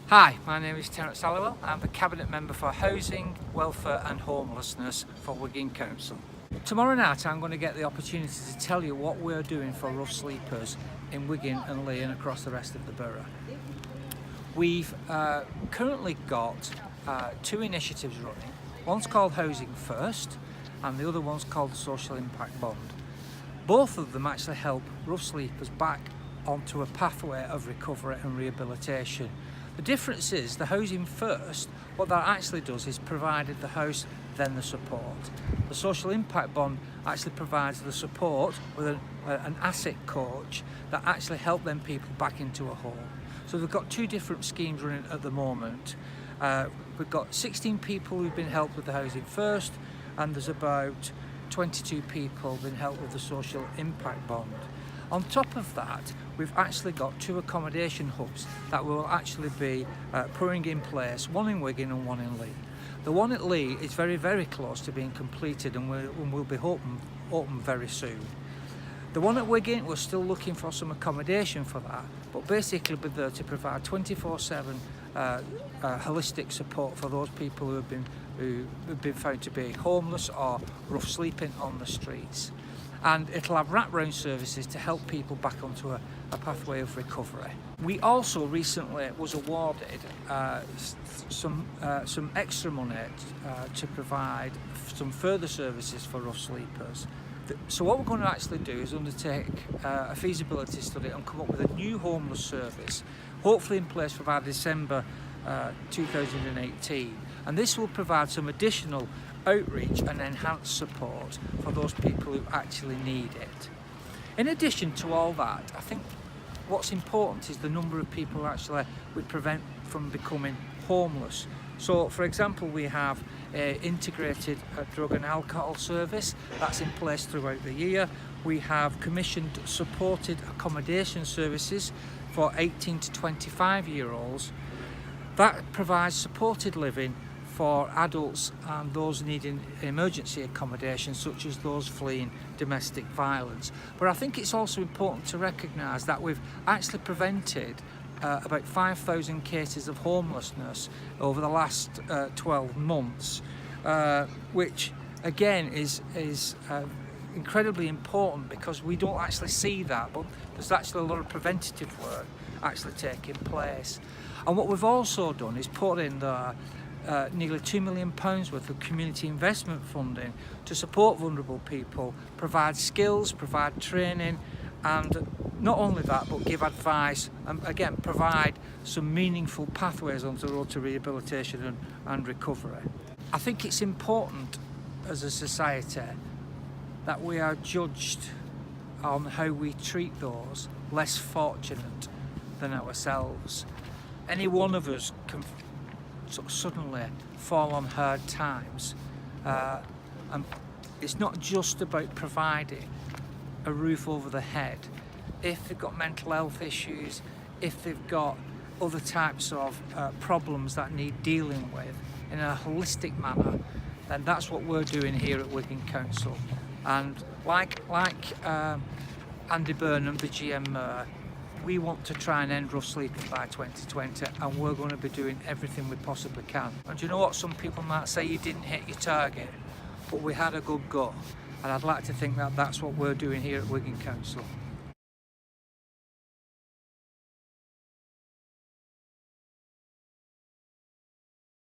Hi, my name is Cllr Halliwell. I'm the Cabinet Member for Housing, Welfare and Homelessness for Wigan Council. Tomorrow night I'm going to get the opportunity to tell you what we're doing for rough sleepers in Wigan and Leigh and across the rest of the borough. We've currently got two initiatives running. One's called Housing First and the other one's called the Social Impact Bond. Both of them actually help rough sleepers back onto a pathway of recovery and rehabilitation. The difference is the Housing First, what that actually does is provided the house, then the support. The Social Impact Bond actually provides the support with an asset coach that actually help them people back into a home. So we've got two different schemes running at the moment. We've got 16 people who've been helped with the Housing First, and there's about 22 people been helped with the Social Impact Bond. On top of that, we've actually got two accommodation hubs that we'll actually be putting in place, one in Wigan and one in Leigh. The one at Leigh is very, very close to being completed and we'll be open very soon. The one at Wigan, we're still looking for some accommodation for that, but basically we're there to provide 24/7 holistic support for those people who have been found to be homeless or rough sleeping on the streets. And it'll have wraparound services to help people back onto a pathway of recovery. We also recently was awarded some extra money to provide some further services for rough sleepers. So what we're going to actually do is undertake a feasibility study and come up with a new homeless service, hopefully in place for by December 2018. And this will provide some additional outreach and enhanced support for those people who actually need it. In addition to all that, I think what's important is the number of people actually we prevent from becoming homeless. So for example, we have an integrated drug and alcohol service that's in place throughout the year. We have commissioned supported accommodation services for 18 to 25-year-olds that provides supported living for adults and those needing emergency accommodation, such as those fleeing domestic violence. But I think it's also important to recognise that we've actually prevented about 5,000 cases of homelessness over the last 12 months, which again is incredibly important because we don't actually see that, but there's actually a lot of preventative work actually taking place. And what we've also done is put in the nearly £2 million worth of community investment funding to support vulnerable people, provide skills, provide training, and not only that, but give advice and again provide some meaningful pathways onto the road to rehabilitation and recovery. I think it's important as a society that we are judged on how we treat those less fortunate than ourselves. Any one of us can sort of suddenly fall on hard times, and it's not just about providing a roof over the head. If they've got mental health issues, if they've got other types of problems that need dealing with in a holistic manner, then that's what we're doing here at Wigan Council. And like Andy Burnham, the GM, we want to try and end rough sleeping by 2020, and we're going to be doing everything we possibly can. And you know what, some people might say you didn't hit your target, but we had a good go, and I'd like to think that that's what we're doing here at Wigan Council.